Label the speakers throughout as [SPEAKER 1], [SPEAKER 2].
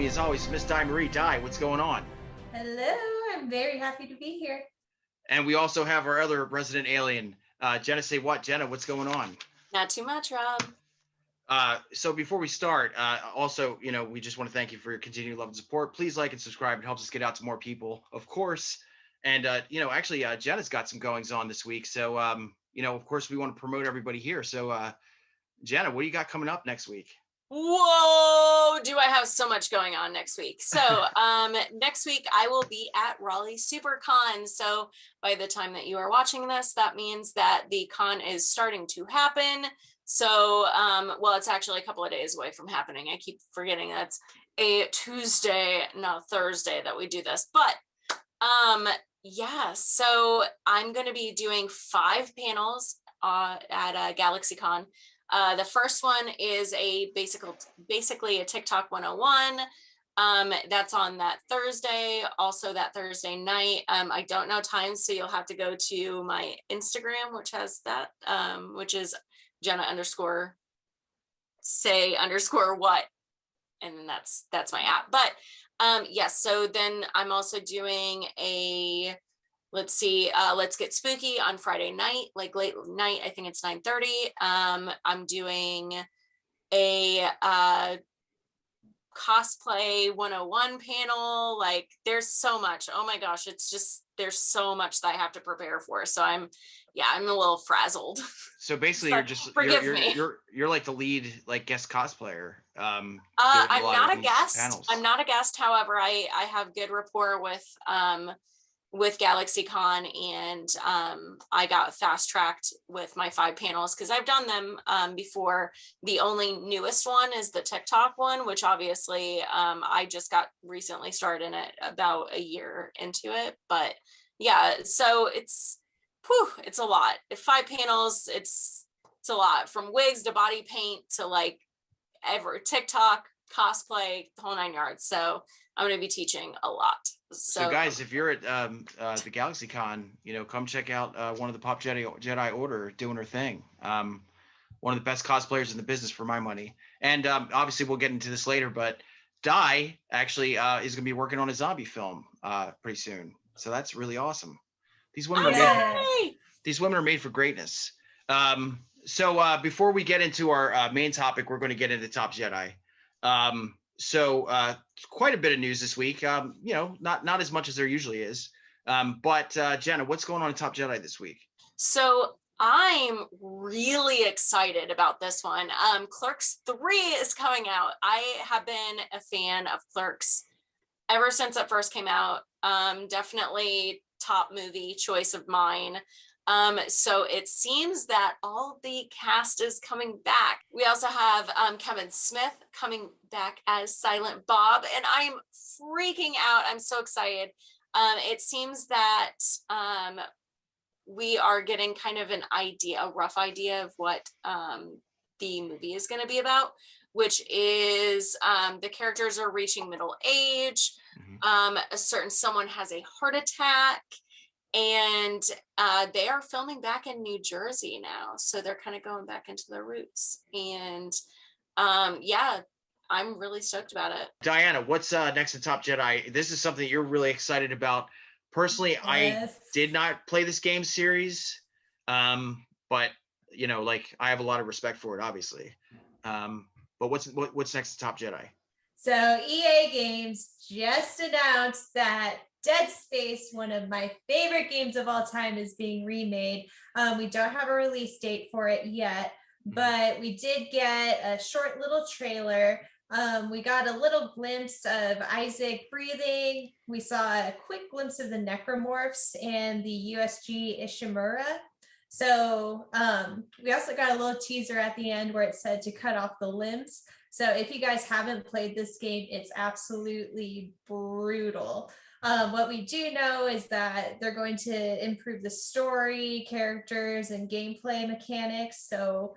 [SPEAKER 1] me as always, Miss Di Marie. Di, what's going on?
[SPEAKER 2] Hello, I'm very happy to be here.
[SPEAKER 1] And we also have our other resident alien, JennaSayWhat. Jenna, what's going on?
[SPEAKER 3] Not too much, Rob.
[SPEAKER 1] So before we start, also, we just want to thank you for your continued love and support. Please like and subscribe. It helps us get out to more people, of course. And, actually, Jenna's got some goings on this week. So, of course, we want to promote everybody here. So, Jenna, what do you got coming up next week?
[SPEAKER 3] Whoa, do I have so much going on next week. So next week I will be at Raleigh SuperCon. So by the time that you are watching this, that means that the con is starting to happen. So, well, it's actually a couple of days away from happening. I keep forgetting that's a Tuesday, not Thursday that we do this. But yeah, so I'm going to be doing 5 panels at GalaxyCon. The first one is basically a TikTok 101. That's on that Thursday. Also that Thursday night. I don't know times, so you'll have to go to my Instagram, which has that, which is Jenna_say_what. And then that's my app. But yes, so then I'm also doing a let's get spooky on Friday night, like late night. I think it's 9:30. I'm doing a cosplay 101 panel. Like there's so much. Oh my gosh, it's just there's so much that I have to prepare for. So I'm a little frazzled.
[SPEAKER 1] So basically, you're like the lead guest cosplayer. I'm
[SPEAKER 3] not a guest. Panels. I'm not a guest. However, I have good rapport with GalaxyCon, and I got fast tracked with my 5 panels because I've done them before. The only newest one is the TikTok one, which obviously I just got recently started in it about a year into it. But yeah, so it's a lot. 5 panels, it's a lot, from wigs to body paint to TikTok, cosplay, the whole 9 yards. So I'm going to be teaching a lot.
[SPEAKER 1] So guys, if you're at the GalaxyCon, come check out one of the Pop Jedi Order doing her thing. One of the best cosplayers in the business for my money. And obviously we'll get into this later, but Di actually is going to be working on a zombie film pretty soon. So that's really awesome. These women are made for greatness. So before we get into our main topic, we're going to get into Top Jedi. So quite a bit of news this week, not as much as there usually is. But Jenna, what's going on in Top Jedi this week?
[SPEAKER 3] So I'm really excited about this one. Clerks 3 is coming out. I have been a fan of Clerks ever since it first came out. Definitely top movie choice of mine. So it seems that all the cast is coming back. We also have Kevin Smith coming back as Silent Bob, and I'm freaking out. I'm so excited. It seems that we are getting kind of a rough idea of what the movie is going to be about, which is the characters are reaching middle age. Mm-hmm. A certain someone has a heart attack. And they are filming back in New Jersey now. So they're kind of going back into their roots. And yeah, I'm really stoked about it.
[SPEAKER 1] Diana, what's next in Top Jedi? This is something you're really excited about. Personally, yes. I did not play this game series, but I have a lot of respect for it, obviously. But what's next in Top Jedi?
[SPEAKER 2] So EA Games just announced that Dead Space, one of my favorite games of all time, is being remade. We don't have a release date for it yet, but we did get a short little trailer. We got a little glimpse of Isaac breathing. We saw a quick glimpse of the Necromorphs and the USG Ishimura. So we also got a little teaser at the end where it said to cut off the limbs. So if you guys haven't played this game, it's absolutely brutal. What we do know is that they're going to improve the story, characters, and gameplay mechanics. So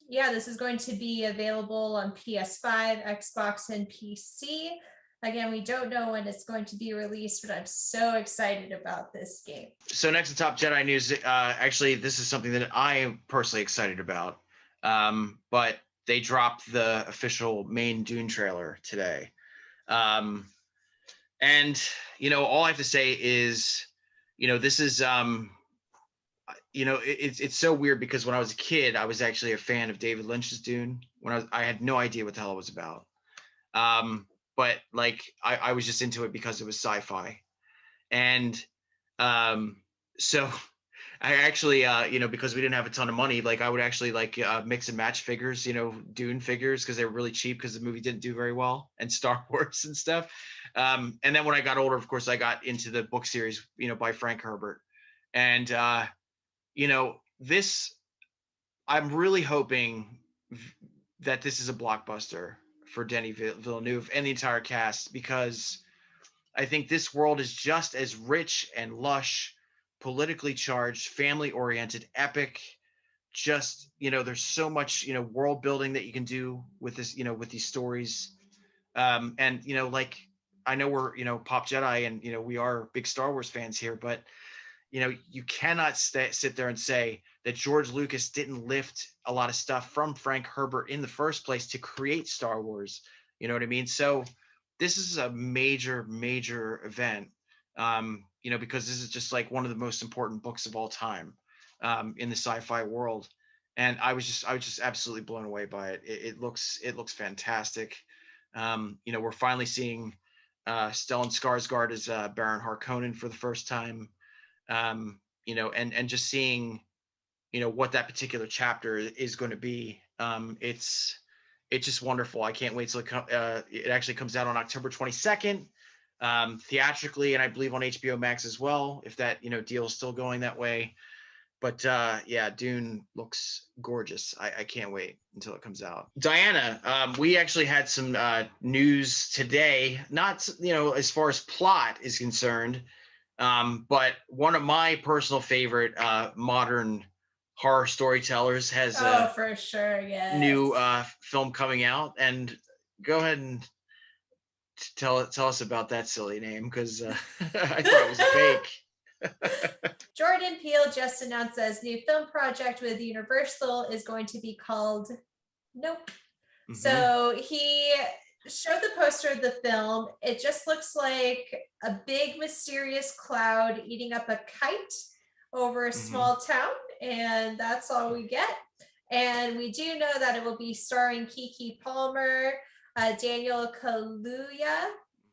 [SPEAKER 2] this is going to be available on PS5, Xbox, and PC. Again, we don't know when it's going to be released, but I'm so excited about this game.
[SPEAKER 1] So next to Top Jedi news, actually, this is something that I am personally excited about. But they dropped the official main Dune trailer today. And, all I have to say is, this is, it's so weird because when I was a kid, I was actually a fan of David Lynch's Dune. I had no idea what the hell it was about. But like, I was just into it because it was sci-fi. And so I actually, because we didn't have a ton of money, like I would actually mix and match figures, Dune figures, because they were really cheap because the movie didn't do very well, and Star Wars and stuff. And then when I got older, of course, I got into the book series, by Frank Herbert. And, this, I'm really hoping that this is a blockbuster for Denis Villeneuve and the entire cast, because I think this world is just as rich and lush, politically charged, family oriented, epic. Just, there's so much, world building that you can do with this, with these stories. And, I know we're, Pop Jedi, and, we are big Star Wars fans here, but, you cannot sit there and say that George Lucas didn't lift a lot of stuff from Frank Herbert in the first place to create Star Wars. You know what I mean? So this is a major, major event, because this is just like one of the most important books of all time in the sci-fi world. And I was just absolutely blown away by it. It looks fantastic. We're finally seeing Stellan Skarsgård as Baron Harkonnen for the first time. And just seeing, what that particular chapter is going to be. It's just wonderful. I can't wait till it actually comes out on October 22nd, theatrically, and I believe on HBO Max as well, if that, deal is still going that way. But yeah, Dune looks gorgeous. I can't wait until it comes out. Diana, we actually had some news today, not, as far as plot is concerned, but one of my personal favorite modern horror storytellers has
[SPEAKER 2] for sure, yes,
[SPEAKER 1] new film coming out. And go ahead and tell us about that silly name, because I thought it was fake.
[SPEAKER 2] Jordan Peele just announced that his new film project with Universal is going to be called Nope. Mm-hmm. So he showed the poster of the film. It just looks like a big mysterious cloud eating up a kite over a small town, and that's all we get. And we do know that it will be starring Keke Palmer, Daniel Kaluuya,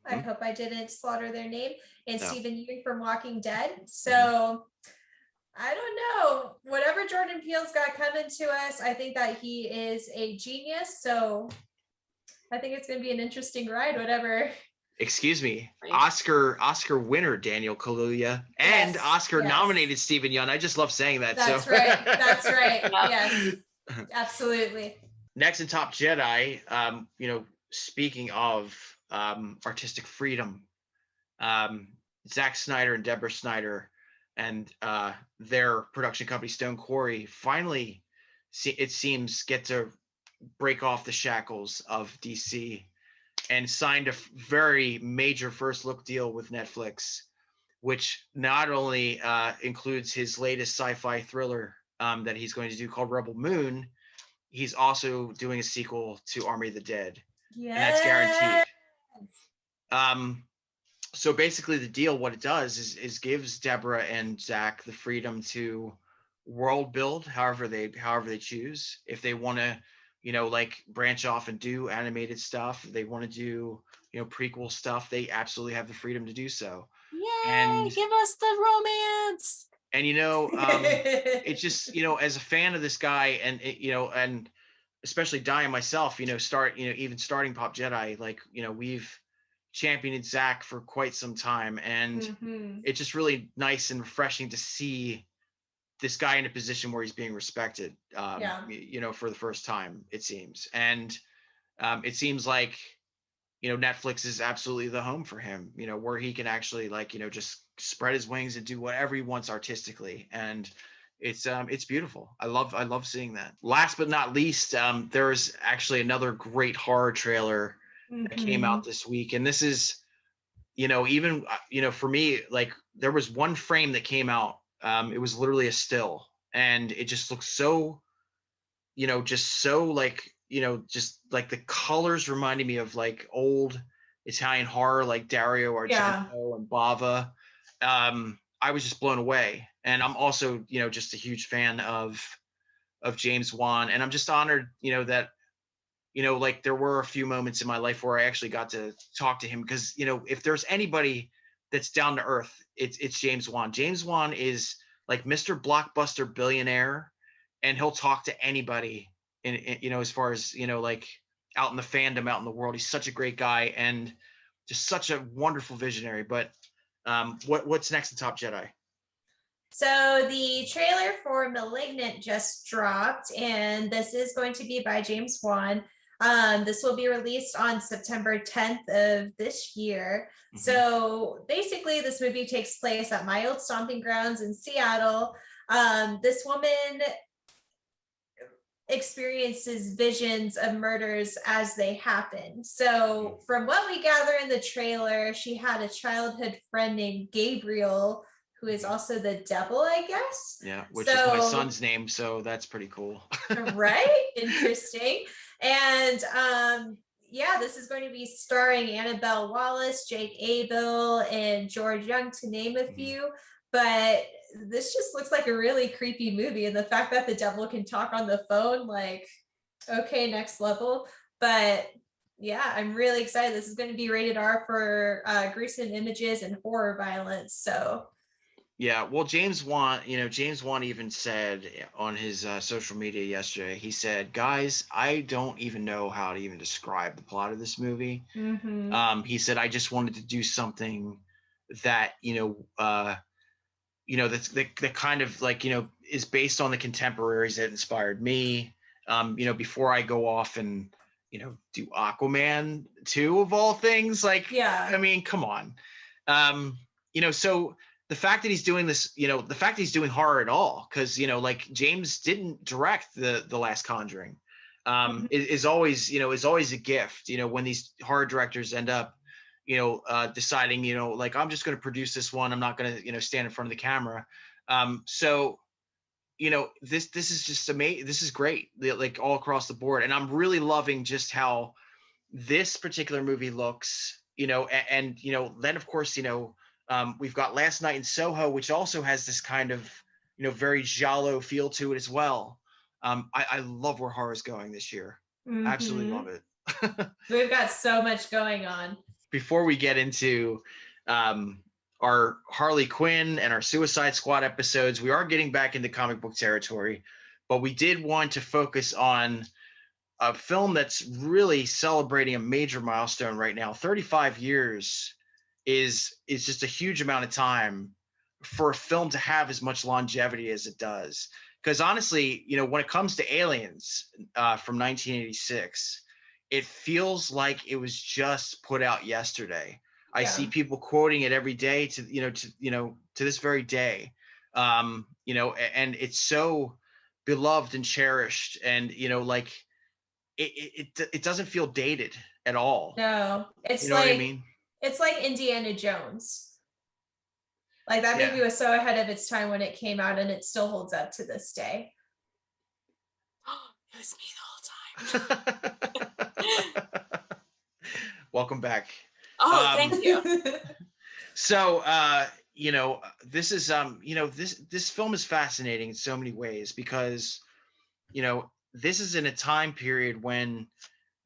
[SPEAKER 2] I hope I didn't slaughter their name, and Stephen Yeun from Walking Dead. So I don't know, whatever Jordan Peele's got coming to us, I think that he is a genius. So I think it's going to be an interesting ride, whatever.
[SPEAKER 1] Excuse me, Oscar winner Daniel Kaluuya and Oscar nominated Stephen Yeun. I just love saying that.
[SPEAKER 2] That's right. That's right. Yes, absolutely.
[SPEAKER 1] Next in Top Jedi, speaking of artistic freedom, Zack Snyder and Deborah Snyder and their production company Stone Quarry finally, it seems, get to break off the shackles of DC and signed a very major first look deal with Netflix, which not only includes his latest sci-fi thriller that he's going to do called Rebel Moon, he's also doing a sequel to Army of the Dead. And that's guaranteed. So basically the deal, what it does is gives Deborah and Zach the freedom to world build however they choose. If they want to, branch off and do animated stuff, they want to do, prequel stuff, they absolutely have the freedom to do so.
[SPEAKER 3] Yay, and give us the romance.
[SPEAKER 1] And, it's just, as a fan of this guy and, and especially Diane myself, even starting Pop Jedi, we've championed Zach for quite some time. And it's just really nice and refreshing to see this guy in a position where he's being respected, for the first time, it seems. And it seems like, Netflix is absolutely the home for him, where he can actually just spread his wings and do whatever he wants artistically. And it's beautiful. I love seeing that. Last but not least, there is actually another great horror trailer that came out this week. And this is, even, for me, there was one frame that came out. It was literally a still, and it just looks so, just so just like the colors reminded me of old Italian horror like Dario Argento and Bava. I was just blown away. And I'm also, just a huge fan of James Wan. And I'm just honored, that, like there were a few moments in my life where I actually got to talk to him because, if there's anybody that's down to earth, it's James Wan. James Wan is like Mr. Blockbuster billionaire, and he'll talk to anybody as far as, like out in the fandom, out in the world. He's such a great guy and just such a wonderful visionary. But what's next in Top Jedi?
[SPEAKER 2] So the trailer for Malignant just dropped, and this is going to be by James Wan. This will be released on September 10th of this year. Mm-hmm. So basically, this movie takes place at my old stomping grounds in Seattle. This woman experiences visions of murders as they happen. So from what we gather in the trailer, she had a childhood friend named Gabriel, who is also the devil, I guess.
[SPEAKER 1] Yeah, which is my son's name, so that's pretty cool.
[SPEAKER 2] Right? Interesting. And this is going to be starring Annabelle Wallis, Jake Abel, and George Young, to name a few. But this just looks like a really creepy movie. And the fact that the devil can talk on the phone, like, okay, next level. But yeah, I'm really excited. This is going to be rated R for gruesome images and horror violence. So
[SPEAKER 1] yeah, well, James Wan even said on his social media yesterday, he said, guys, I don't even know how to even describe the plot of this movie. Mm-hmm. He said, I just wanted to do something that, that's that kind of like, is based on the contemporaries that inspired me, before I go off and, do Aquaman 2 of all things. Like, yeah, I mean, come on. So the fact that he's doing this, the fact that he's doing horror at all, because, like James didn't direct the last Conjuring, is always a gift, when these horror directors end up, deciding, like, I'm just going to produce this one. I'm not going to, stand in front of the camera. So, this is just amazing. This is great, like all across the board. And I'm really loving just how this particular movie looks, and then of course, we've got Last Night in Soho, which also has this kind of, very giallo feel to it as well. I love where horror is going this year. Mm-hmm. Absolutely love it.
[SPEAKER 2] We've got so much going on.
[SPEAKER 1] Before we get into our Harley Quinn and our Suicide Squad episodes, we are getting back into comic book territory, but we did want to focus on a film that's really celebrating a major milestone right now. 35 years is just a huge amount of time for a film to have as much longevity as it does. Because honestly, when it comes to Aliens from 1986, it feels like it was just put out yesterday. Yeah. I see people quoting it every day to this very day. And it's so beloved and cherished, and like it doesn't feel dated at all.
[SPEAKER 2] No, it's
[SPEAKER 1] what I mean?
[SPEAKER 2] It's like Indiana Jones. Like that movie was so ahead of its time when it came out, and it still holds up to this day.
[SPEAKER 3] It was me the whole time.
[SPEAKER 1] Welcome back.
[SPEAKER 3] Oh, thank you.
[SPEAKER 1] So, this is, this film is fascinating in so many ways because, this is in a time period when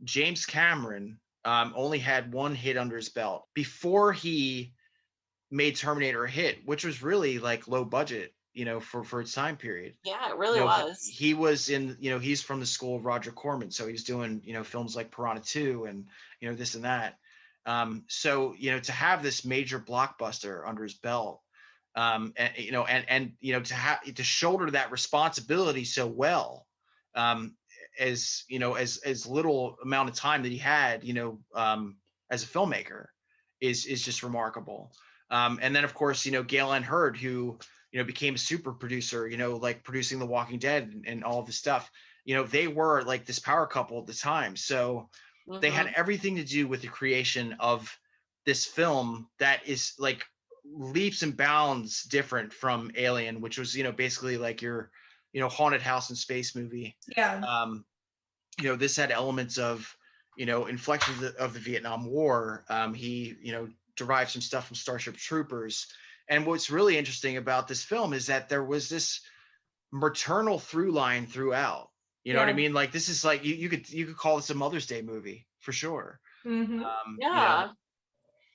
[SPEAKER 1] James Cameron only had one hit under his belt before he made Terminator a hit, which was really like low budget, for its time period.
[SPEAKER 3] Yeah, it really was.
[SPEAKER 1] He was in, he's from the school of Roger Corman, so he's doing, films like Piranha 2 and, this and that. So, to have this major blockbuster under his belt, and to shoulder that responsibility so well, as little amount of time that he had, as a filmmaker is just remarkable. And then of course, Gale Ann Hurd, who, became a super producer, like producing The Walking Dead and all of this stuff, they were like this power couple at the time. So they had everything to do with the creation of this film that is like leaps and bounds different from Alien, which was, basically like your, haunted house and space movie.
[SPEAKER 2] Yeah.
[SPEAKER 1] This had elements of, inflections of the Vietnam War. He, derived some stuff from Starship Troopers. And what's really interesting about this film is that there was this maternal through line throughout. You know what I mean? Like, this is like, you could call this a Mother's Day movie for sure.
[SPEAKER 2] Mm-hmm.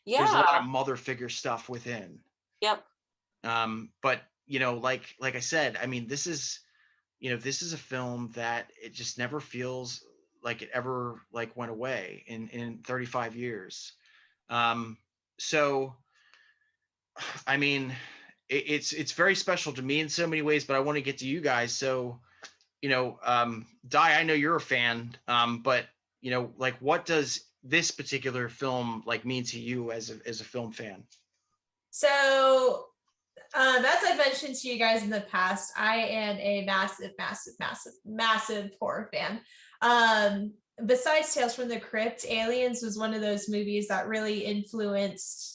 [SPEAKER 1] There's a lot of mother figure stuff within.
[SPEAKER 3] Yep.
[SPEAKER 1] But like I said, I mean, this is a film that it just never feels like it ever like went away in 35 years. So I mean, it's very special to me in so many ways, but I want to get to you guys. So, Di, I know you're a fan, but like, what does this particular film like mean to you as a film fan?
[SPEAKER 2] So, as I've mentioned to you guys in the past, I am a massive horror fan. Besides Tales from the Crypt, Aliens was one of those movies that really influenced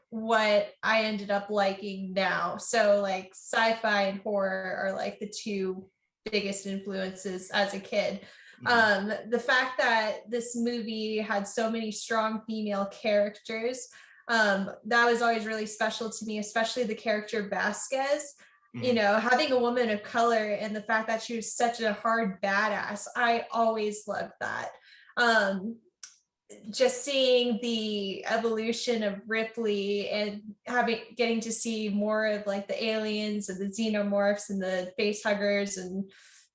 [SPEAKER 2] what I ended up liking now. So like sci-fi and horror are like the two biggest influences as a kid. The fact that this movie had so many strong female characters, that was always really special to me, especially the character Vasquez. Having a woman of color and the fact that she was such a hard badass, I always loved that. Just seeing the evolution of Ripley and getting to see more of like the aliens and the xenomorphs and the face huggers and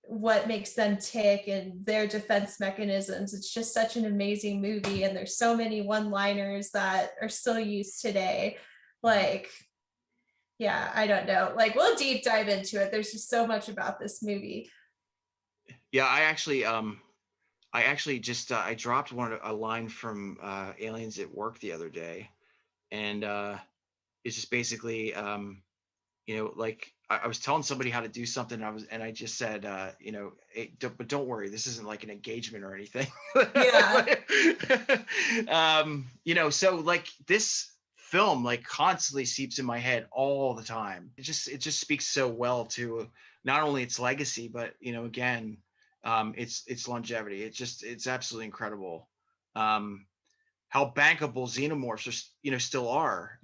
[SPEAKER 2] what makes them tick and their defense mechanisms. It's just such an amazing movie, and there's so many one-liners that are still used today. Like, yeah, I don't know. Like, we'll deep dive into it. There's just so much about this movie.
[SPEAKER 1] Yeah, I actually just I dropped a line from Aliens at work the other day, and it's just basically like I was telling somebody how to do something, and I just said hey, but don't worry, this isn't like an engagement or anything.
[SPEAKER 2] Yeah.
[SPEAKER 1] So like this film like constantly seeps in my head all the time. It just speaks so well to not only its legacy, but again, its longevity. It's absolutely incredible. How bankable Xenomorphs are, still are.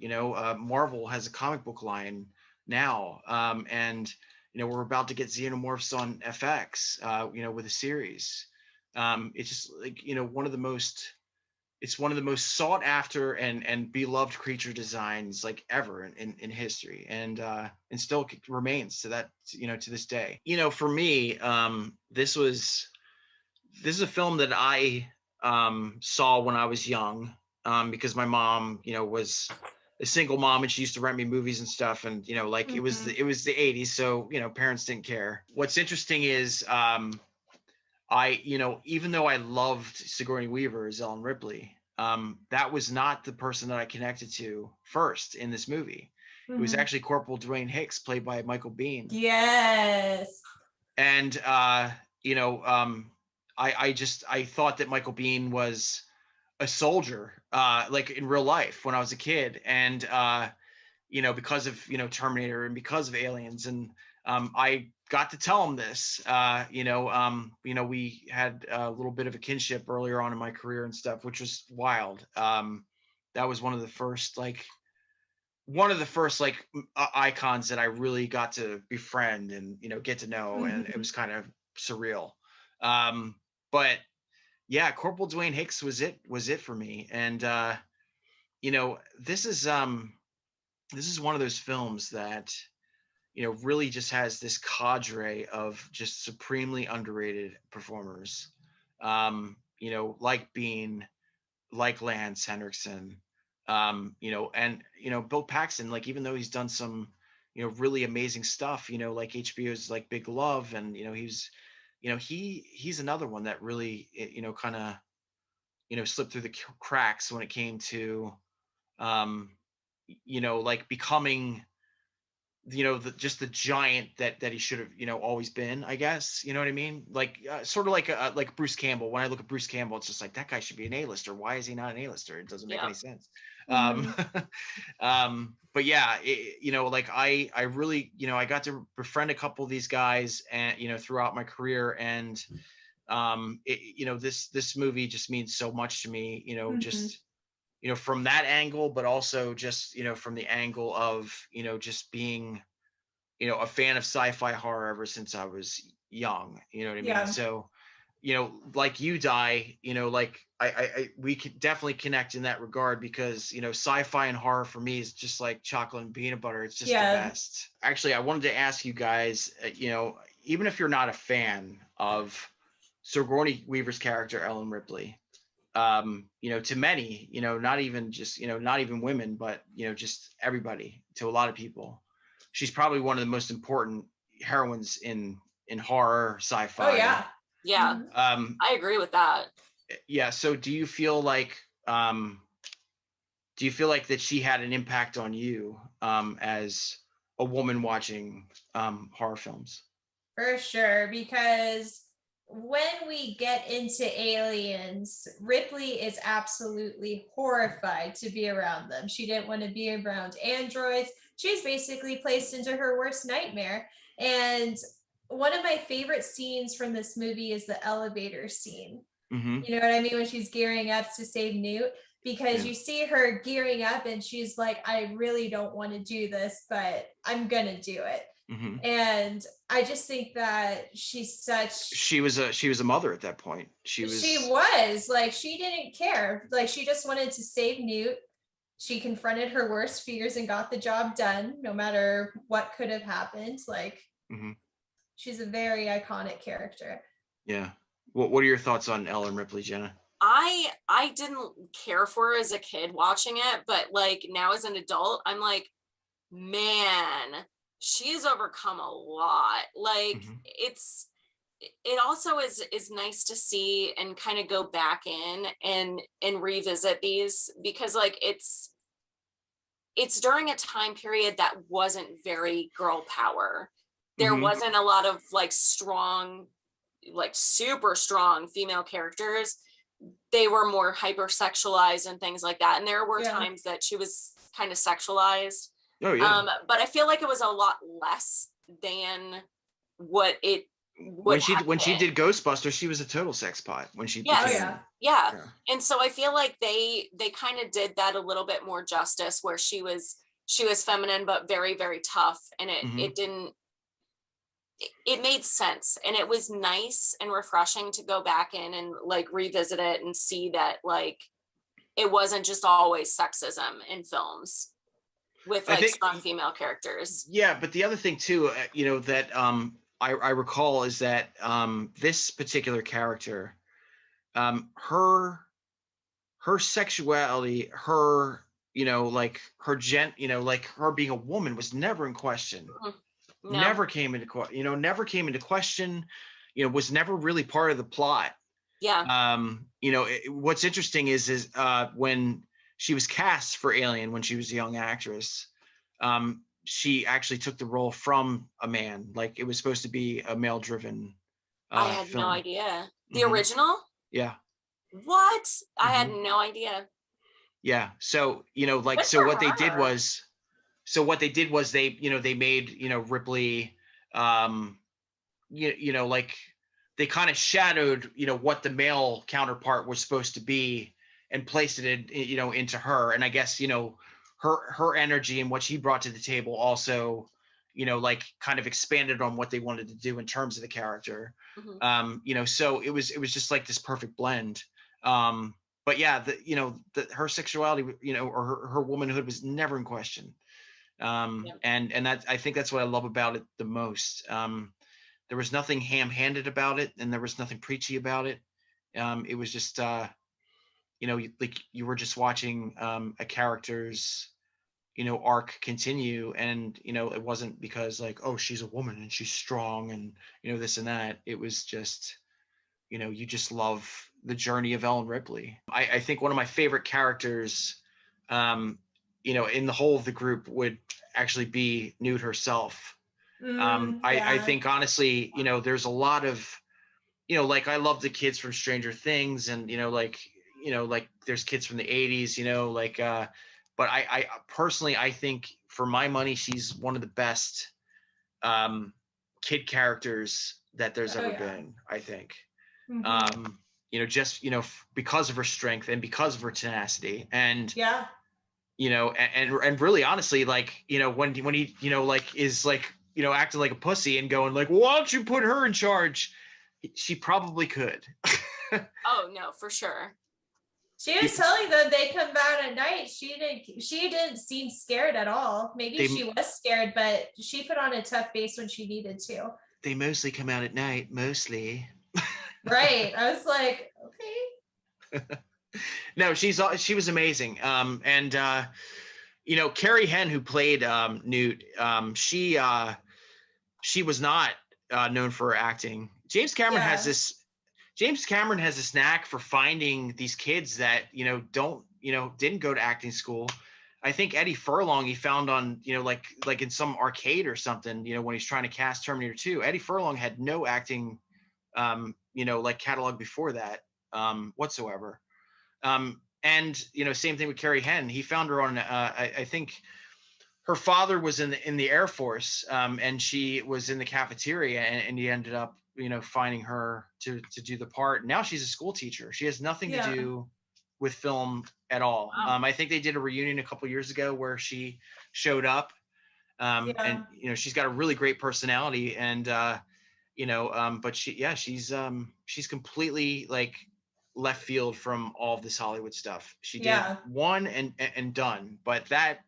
[SPEAKER 1] Marvel has a comic book line now, and we're about to get Xenomorphs on FX, with a series. It's just like it's one of the most sought after and beloved creature designs like ever in history, and still remains to that, to this day. For me, this is a film that I saw when I was young, because my mom, was a single mom, and she used to rent me movies and stuff, and like it was the 80s, so parents didn't care. What's interesting is I even though I loved Sigourney Weaver as Ellen Ripley, that was not the person that I connected to first in this movie. It was actually Corporal Dwayne Hicks, played by Michael Biehn.
[SPEAKER 2] Yes.
[SPEAKER 1] And I thought that Michael Biehn was a soldier, like in real life when I was a kid, and because of Terminator and because of Aliens, and I got to tell him this. We had a little bit of a kinship earlier on in my career and stuff, which was wild. That was one of the first icons that I really got to befriend and get to know, and it was kind of surreal. But yeah, Corporal Dwayne Hicks was it for me. And this is one of those films that really just has this cadre of just supremely underrated performers, like Biehn, like Lance Henriksen, and Bill Paxton. Like, even though he's done some really amazing stuff, like HBO's like Big Love, and he's another one that really kind of slipped through the cracks when it came to like becoming just the giant that he should have always been, I guess. You know what I mean? Like sort of like Bruce Campbell. When I look at Bruce Campbell, it's just like, that guy should be an A-lister. Why is he not an A-lister? It doesn't make any sense. But yeah, like I really I got to befriend a couple of these guys, and throughout my career, and this movie just means so much to me,
[SPEAKER 2] Mhm.
[SPEAKER 1] just, from that angle, but also just, from the angle of, just being, a fan of sci-fi horror ever since I was young, you know what I mean?
[SPEAKER 2] Yeah.
[SPEAKER 1] So, like you die, like we could definitely connect in that regard because, sci-fi and horror for me is just like chocolate and peanut butter. It's just the best. Actually, I wanted to ask you guys, even if you're not a fan of Sigourney Weaver's character, Ellen Ripley, to many, not even just, not even women, but, just everybody, to a lot of people, she's probably one of the most important heroines in horror, sci-fi.
[SPEAKER 2] Oh yeah.
[SPEAKER 3] Yeah. I agree with that.
[SPEAKER 1] Yeah. So do you feel like that she had an impact on you as a woman watching horror films?
[SPEAKER 2] For sure, because when we get into aliens, Ripley is absolutely horrified to be around them. She didn't want to be around androids. She's basically placed into her worst nightmare. And one of my favorite scenes from this movie is the elevator scene.
[SPEAKER 1] Mm-hmm.
[SPEAKER 2] You know what I mean? When she's gearing up to save Newt, because you see her gearing up and she's like, I really don't want to do this, but I'm going to do it.
[SPEAKER 1] Mm-hmm.
[SPEAKER 2] And I just think that she's such.
[SPEAKER 1] She was a mother at that point. She was
[SPEAKER 2] like, she didn't care. Like, she just wanted to save Newt. She confronted her worst fears and got the job done, no matter what could have happened. Like, she's a very iconic character.
[SPEAKER 1] Yeah. What are your thoughts on Ellen Ripley, Jenna?
[SPEAKER 3] I didn't care for her as a kid watching it, but like now as an adult, I'm like, man, she's overcome a lot. Like it also is nice to see and kind of go back in and revisit these, because like it's during a time period that wasn't very girl power. There wasn't a lot of like strong, like super strong female characters. They were more hypersexualized and things like that, and there were times that she was kind of sexualized.
[SPEAKER 1] Oh yeah.
[SPEAKER 3] But I feel like it was a lot less than what it
[SPEAKER 1] when she did Ghostbusters, she was a total sex pot when she
[SPEAKER 3] yeah. And so I feel like they kind of did that a little bit more justice, where she was feminine but very, very tough, and it made sense, and it was nice and refreshing to go back in and like revisit it and see that like it wasn't just always sexism in films with like strong female characters.
[SPEAKER 1] Yeah, but the other thing too, that I recall is that this particular character, her sexuality, her like her like her being a woman was never in question. No. Never came into question, was never really part of the plot.
[SPEAKER 3] Yeah.
[SPEAKER 1] What's interesting is when she was cast for Alien, when she was a young actress, she actually took the role from a man. Like, it was supposed to be a male driven
[SPEAKER 3] I had
[SPEAKER 1] film.
[SPEAKER 3] No idea. The original?
[SPEAKER 1] Yeah.
[SPEAKER 3] What? I had no idea.
[SPEAKER 1] Yeah. So, what they did was they made, Ripley, like they kind of shadowed, what the male counterpart was supposed to be and placed it in, into her. And I guess, her energy and what she brought to the table also, like kind of expanded on what they wanted to do in terms of the character. So it was just like this perfect blend. But yeah, her sexuality, or her womanhood was never in question. And that, I think that's what I love about it the most. There was nothing ham-handed about it, and there was nothing preachy about it. It was just, like you were just watching a character's, arc continue, and it wasn't because like, oh, she's a woman and she's strong and this and that. It was just, you just love the journey of Ellen Ripley. I think one of my favorite characters, in the whole of the group would actually be Newt herself. I think honestly, there's a lot of, like I love the kids from Stranger Things, and like there's kids from the 80s, but I personally, I think for my money, she's one of the best kid characters that there's ever been, I think. Just because of her strength and because of her tenacity, and
[SPEAKER 2] Yeah.
[SPEAKER 1] and really honestly, like, when he like is like acting like a pussy and going like, why don't you put her in charge? She probably could.
[SPEAKER 3] Oh no, for sure.
[SPEAKER 2] She was telling them they come out at night. She didn't seem scared at all. Maybe she was scared, but she put on a tough face when she needed to.
[SPEAKER 1] They mostly come out at night, mostly.
[SPEAKER 2] Right. I was like, okay.
[SPEAKER 1] No, she was amazing. Carrie Henn, who played Newt, she was not known for her acting. James Cameron has this knack for finding these kids that didn't go to acting school. I think Eddie Furlong he found on like in some arcade or something, when he's trying to cast Terminator 2. Eddie Furlong had no acting catalog before that whatsoever. And same thing with Carrie Henn. He found her on I think her father was in the Air Force, and she was in the cafeteria, and he ended up finding her to do the part. Now she's a school teacher. She has nothing to do with film at all.
[SPEAKER 3] Wow.
[SPEAKER 1] I think they did a reunion a couple years ago where she showed up, and she's got a really great personality, and but she's completely like left field from all of this Hollywood stuff. She did one and done, but that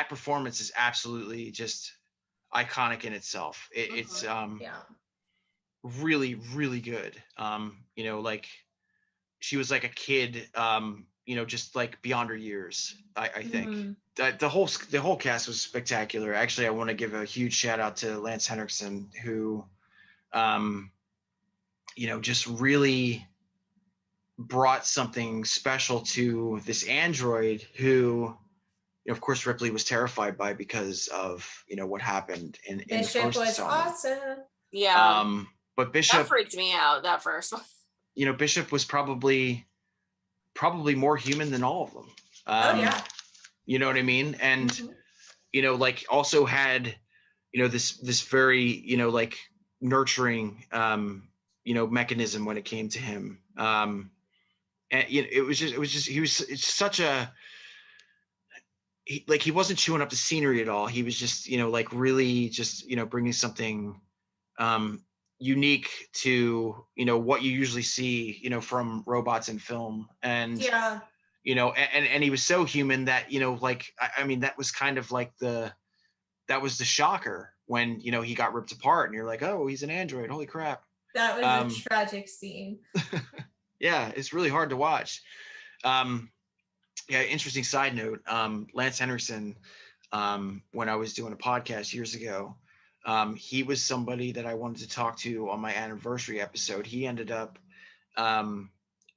[SPEAKER 1] performance is absolutely just iconic in itself. It's really, really good. Like she was like a kid, just like beyond her years. I think the whole cast was spectacular. Actually, I want to give a huge shout out to Lance Henriksen, who, just really brought something special to this android who, of course, Ripley was terrified by because of what happened in
[SPEAKER 2] Bishop
[SPEAKER 1] the first
[SPEAKER 2] was
[SPEAKER 1] installment.
[SPEAKER 2] awesome.
[SPEAKER 3] Yeah.
[SPEAKER 1] But Bishop,
[SPEAKER 3] that freaked me out, that first one.
[SPEAKER 1] Bishop was probably more human than all of them. You know what I mean? And like also had this very like nurturing mechanism when it came to him. And it's such a he wasn't chewing up the scenery at all. He was just like really just bringing something unique to what you usually see from robots in film. And and he was so human that like I mean that was kind of like that was the shocker when he got ripped apart and you're like, oh, he's an android, holy crap.
[SPEAKER 2] That was a tragic scene.
[SPEAKER 1] Yeah, it's really hard to watch. Interesting side note, Lance Henriksen, when I was doing a podcast years ago, he was somebody that I wanted to talk to on my anniversary episode. He ended up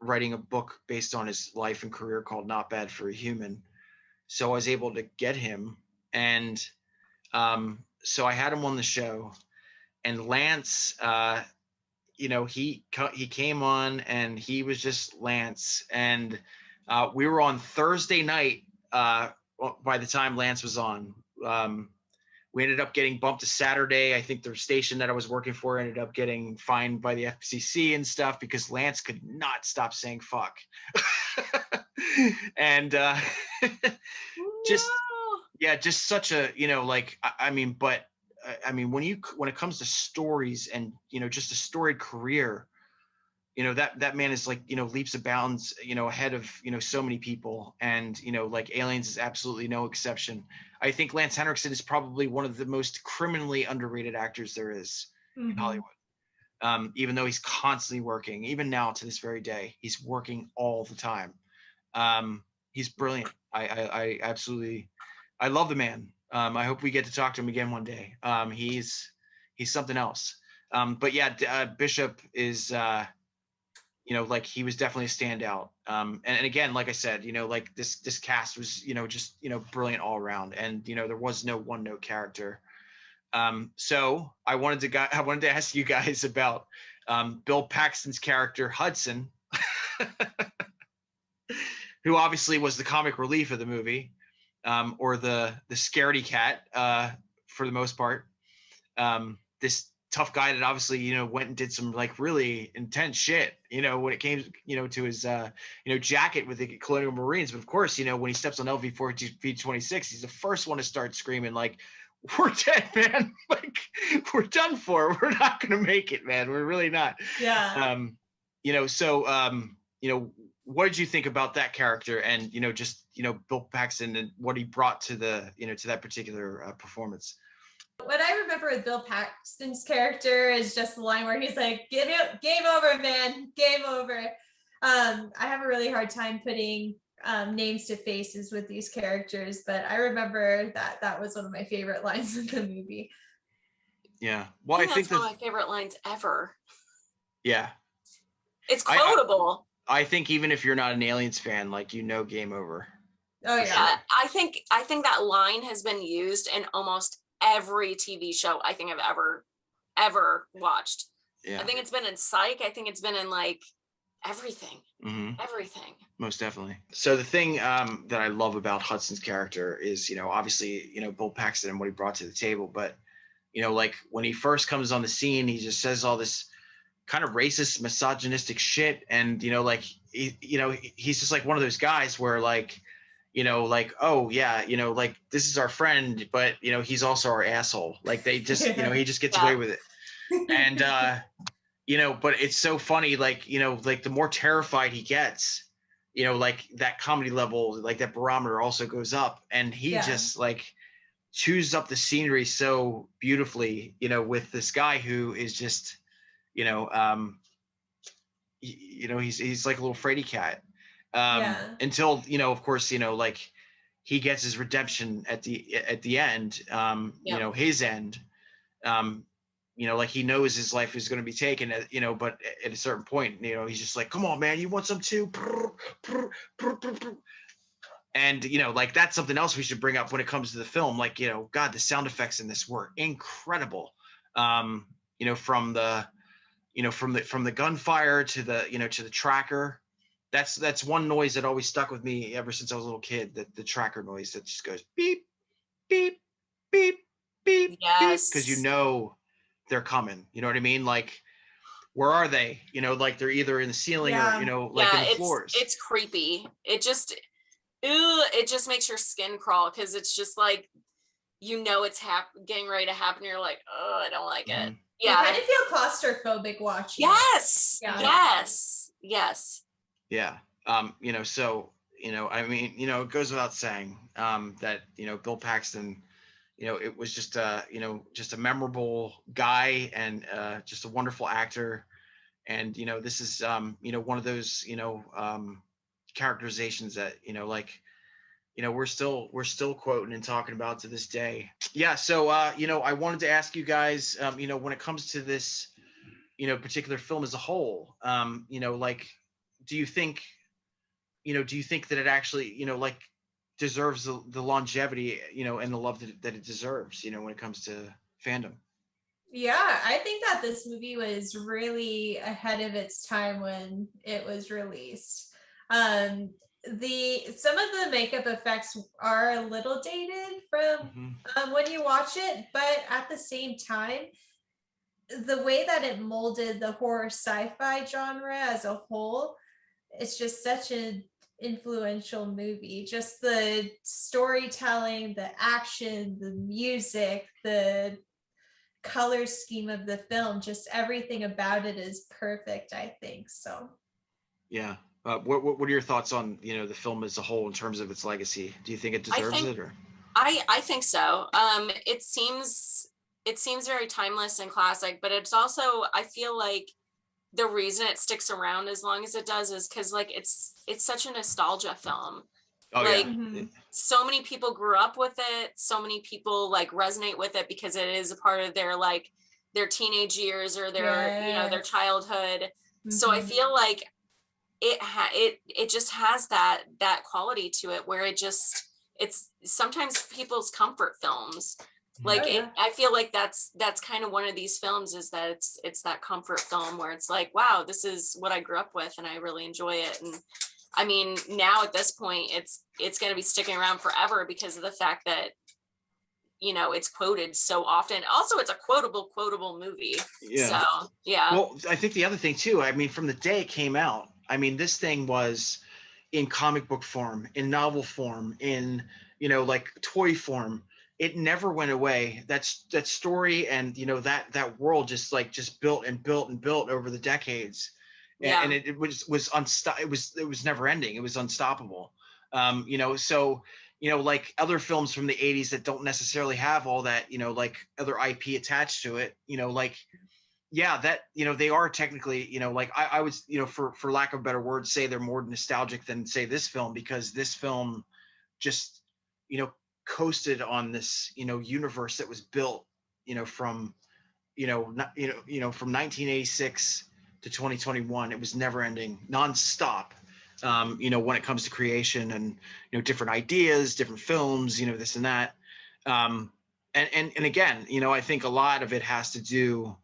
[SPEAKER 1] writing a book based on his life and career called Not Bad for a Human. So I was able to get him, and so I had him on the show, and Lance, he came on and he was just Lance, and we were on Thursday night by the time Lance was on. We ended up getting bumped to Saturday. I think the station that I was working for ended up getting fined by the FCC and stuff because Lance could not stop saying fuck. And just such a, like, I mean, when it comes to stories and, just a storied career, that man is like, leaps and bounds, ahead of, so many people. And, like Aliens is absolutely no exception. I think Lance Henriksen is probably one of the most criminally underrated actors there is in Hollywood. Even though he's constantly working, even now to this very day, he's working all the time. He's brilliant. I absolutely, I love the man. I hope we get to talk to him again one day. He's something else. But yeah, Bishop is, like he was definitely a standout. And again, like I said, like this cast was, just, brilliant all around. And, there was no one note character. So I wanted to ask you guys about Bill Paxton's character, Hudson, who obviously was the comic relief of the movie, or the scaredy cat for the most part. This tough guy that obviously, went and did some like really intense shit, when it came, to his, jacket with the Colonial Marines. But of course, when he steps on LV-4V26, he's the first one to start screaming like, we're dead, man. Like, we're done for. We're not going to make it, man. We're really not.
[SPEAKER 2] Yeah.
[SPEAKER 1] What did you think about that character and, just, Bill Paxton and what he brought to the, to that particular performance?
[SPEAKER 2] What I remember with Bill Paxton's character is just the line where he's like, game over, man, game over. I have a really hard time putting names to faces with these characters, but I remember that was one of my favorite lines of the movie.
[SPEAKER 1] Yeah. Well, I think
[SPEAKER 3] that's one of my favorite lines ever.
[SPEAKER 1] Yeah.
[SPEAKER 3] It's quotable.
[SPEAKER 1] I think even if you're not an Aliens fan, like, game over.
[SPEAKER 2] Oh yeah.
[SPEAKER 3] Sure. I think that line has been used in almost every TV show I think I've ever watched.
[SPEAKER 1] Yeah.
[SPEAKER 3] I think it's been in Psych. I think it's been in like everything.
[SPEAKER 1] Mm-hmm.
[SPEAKER 3] Everything.
[SPEAKER 1] Most definitely. So the thing that I love about Hudson's character is, obviously, Bill Paxton and what he brought to the table. But, like when he first comes on the scene, he just says all this kind of racist, misogynistic shit. And, like, he's just like one of those guys where like, like, oh yeah, like this is our friend, but he's also our asshole. Like they just, he just gets away with it. And, but it's so funny, like, like the more terrified he gets, like that comedy level, like that barometer also goes up, and he just like chews up the scenery so beautifully, with this guy who is just, he's like a little fraidy cat. Until, of course, like he gets his redemption at the end, his end, like he knows his life is going to be taken, but at a certain point, he's just like, come on, man, you want some too? And, like that's something else we should bring up when it comes to the film. Like, God, the sound effects in this were incredible. From the gunfire to the, to the tracker. That's one noise that always stuck with me ever since I was a little kid, the tracker noise that just goes beep, beep, beep, beep,
[SPEAKER 3] yes.
[SPEAKER 1] Because they're coming. You know what I mean? Like, where are they? Like they're either in the ceiling or, like in the floors.
[SPEAKER 3] It's creepy. It just makes your skin crawl, because it's just like, it's getting ready to happen. You're like, oh, I don't like it. Yeah.
[SPEAKER 2] You kind of feel claustrophobic watching.
[SPEAKER 3] Yes.
[SPEAKER 2] Yeah.
[SPEAKER 3] Yes. Yes.
[SPEAKER 1] Yeah. So, I mean, it goes without saying that, Bill Paxton, it was just just a memorable guy and just a wonderful actor. And, this is, one of those, characterizations that, like, we're still quoting and talking about to this day. Yeah. So, I wanted to ask you guys, when it comes to this, particular film as a whole, like, do you think that it actually, like deserves the longevity, and the love that it deserves, when it comes to fandom?
[SPEAKER 2] Yeah, I think that this movie was really ahead of its time when it was released. Some of the makeup effects are a little dated from when you watch it, but at the same time, the way that it molded the horror sci-fi genre as a whole, it's just such an influential movie. Just the storytelling, the action, the music, the color scheme of the film, just everything about it is perfect, I think. So
[SPEAKER 1] yeah. What are your thoughts on the film as a whole in terms of its legacy? Do you think it deserves it? Or
[SPEAKER 3] I think so. It seems very timeless and classic, but it's also, I feel like the reason it sticks around as long as it does is because like it's such a nostalgia film.
[SPEAKER 1] Oh,
[SPEAKER 3] like
[SPEAKER 1] yeah.
[SPEAKER 3] So many people grew up with it, so many people like resonate with it because it is a part of their like their teenage years or their their childhood. So I feel like it just has that quality to it where it's sometimes people's comfort films. Like I feel like that's kind of one of these films, is that it's that comfort film where it's like, wow, this is what I grew up with and I really enjoy it. And I mean, now at this point, it's going to be sticking around forever because of the fact that you know, it's quoted so often. Also, it's a quotable movie.
[SPEAKER 1] Yeah.
[SPEAKER 3] So yeah.
[SPEAKER 1] Well, I think the other thing too, I mean, from the day it came out, I mean, this thing was in comic book form, in novel form, in, you know, like toy form. It never went away. That story and, you know, that world just built and built and built over the decades.
[SPEAKER 3] Yeah.
[SPEAKER 1] And it was never ending. It was unstoppable. You know, so, you know, like other films from the 80s that don't necessarily have all that, you know, like other IP attached to it, you know, like, yeah, that, you know, they are technically, you know, like I would, you know, for lack of a better word, say they're more nostalgic than say this film, because this film just, you know, coasted on this, you know, universe that was built, you know, from, from 1986 to 2021. It was never ending, nonstop. You know, when it comes to creation and, you know, different ideas, different films, you know, this and that. And again, you know, I think a lot of it has to do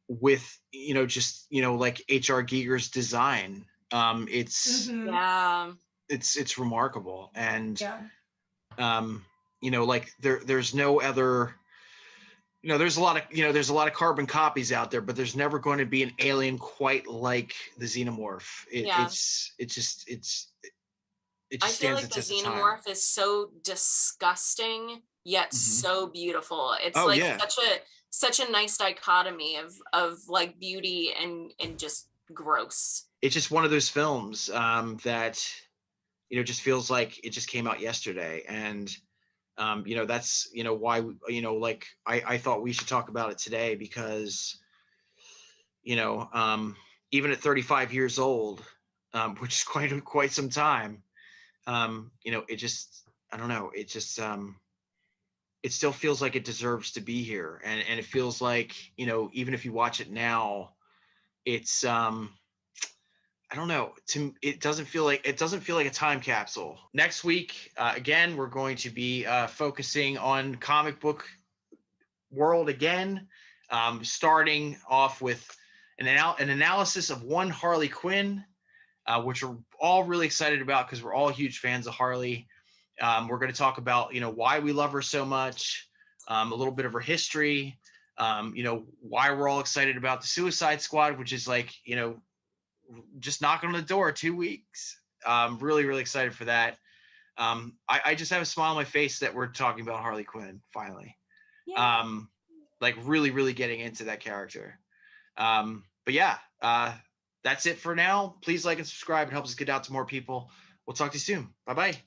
[SPEAKER 1] with, you know, just, you know, like HR Giger's design. It's
[SPEAKER 3] Yeah.
[SPEAKER 1] it's remarkable. And
[SPEAKER 2] Yeah.
[SPEAKER 1] you know, like there's no other, you know, there's a lot of carbon copies out there, but there's never going to be an alien quite like the Xenomorph.
[SPEAKER 3] Yeah.
[SPEAKER 1] It
[SPEAKER 3] I
[SPEAKER 1] just
[SPEAKER 3] feel
[SPEAKER 1] stands
[SPEAKER 3] like
[SPEAKER 1] the
[SPEAKER 3] the
[SPEAKER 1] test of time.
[SPEAKER 3] Xenomorph is so disgusting yet
[SPEAKER 1] Mhm.
[SPEAKER 3] so beautiful. It's
[SPEAKER 1] Oh
[SPEAKER 3] like
[SPEAKER 1] yeah.
[SPEAKER 3] such a nice dichotomy of like beauty and just gross.
[SPEAKER 1] It's just one of those films that, you know, just feels like it just came out yesterday. And you know, that's, you know, why, you know, like I thought we should talk about it today, because, you know, even at 35 years old, which is quite some time, you know, it just, I don't know, it just, it still feels like it deserves to be here. And it feels like, you know, even if you watch it now, it's, I don't know, it doesn't feel like a time capsule. Next week, again, we're going to be focusing on comic book world again, starting off with an analysis of one Harley Quinn, which we're all really excited about because we're all huge fans of Harley. We're going to talk about, you know, why we love her so much, a little bit of her history, you know, why we're all excited about the Suicide Squad, which is like, you know, just knocking on the door, 2 weeks. Really, really excited for that. I just have a smile on my face that we're talking about Harley Quinn finally.
[SPEAKER 3] Yeah.
[SPEAKER 1] Like really, really getting into that character. But yeah, that's it for now. Please like and subscribe. It helps us get out to more people. We'll talk to you soon. Bye-bye.